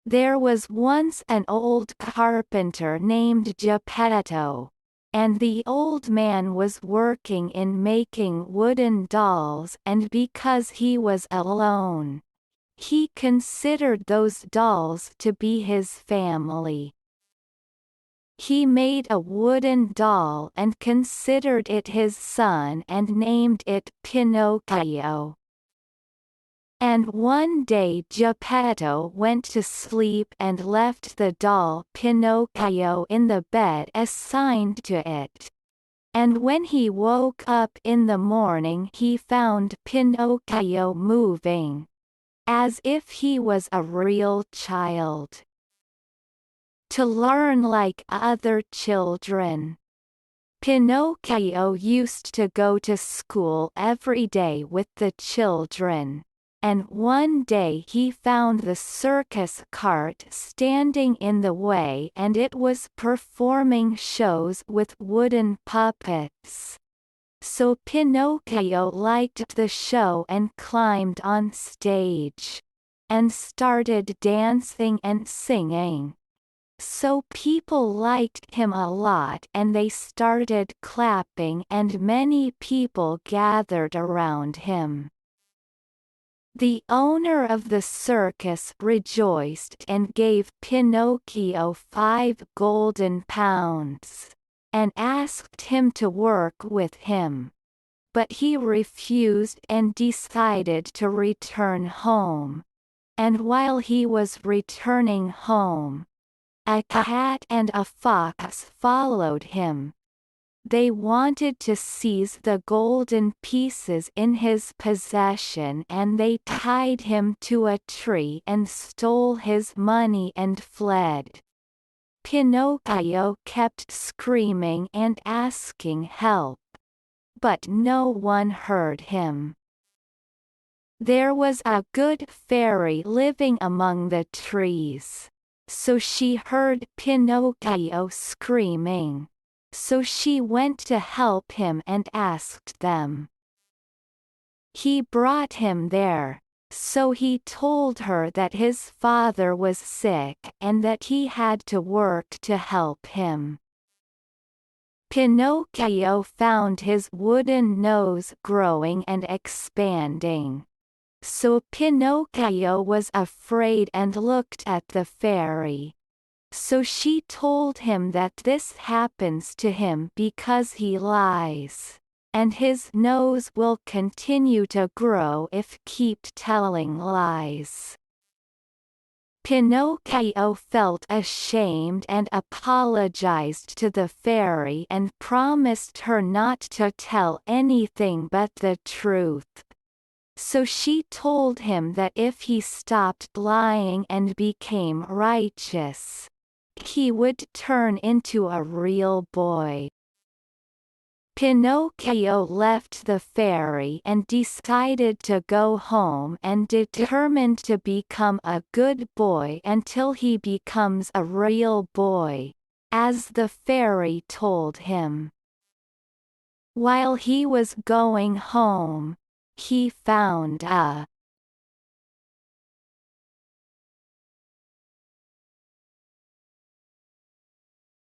There was once an old carpenter named Geppetto, and the old man was working in making wooden dolls, and because he was alone, he considered those dolls to be his family. He made a wooden doll and considered it his son and named it Pinocchio. And one day Geppetto went to sleep and left the doll Pinocchio in the bed assigned to it. And when he woke up in the morning he found Pinocchio moving, as if he was a real child. To learn like other children. Pinocchio used to go to school every day with the children, and one day he found the circus cart standing in the way and it was performing shows with wooden puppets. So Pinocchio liked the show and climbed on stage, and started dancing and singing. So people liked him a lot and they started clapping and many people gathered around him. The owner of the circus rejoiced and gave Pinocchio 5 golden pounds, and asked him to work with him. But he refused and decided to return home. And while he was returning home, a cat and a fox followed him. They wanted to seize the golden pieces in his possession and they tied him to a tree and stole his money and fled. Pinocchio kept screaming and asking help, but no one heard him. There was a good fairy living among the trees. So she heard Pinocchio screaming. So she went to help him and asked them. He brought him there, so he told her that his father was sick and that he had to work to help him. Pinocchio found his wooden nose growing and expanding. So Pinocchio was afraid and looked at the fairy. So she told him that this happens to him because he lies, and his nose will continue to grow if keep telling lies. Pinocchio felt ashamed and apologized to the fairy and promised her not to tell anything but the truth. So she told him that if he stopped lying and became righteous, he would turn into a real boy. Pinocchio left the fairy and decided to go home and determined to become a good boy until he becomes a real boy, as the fairy told him. While he was going home, he found a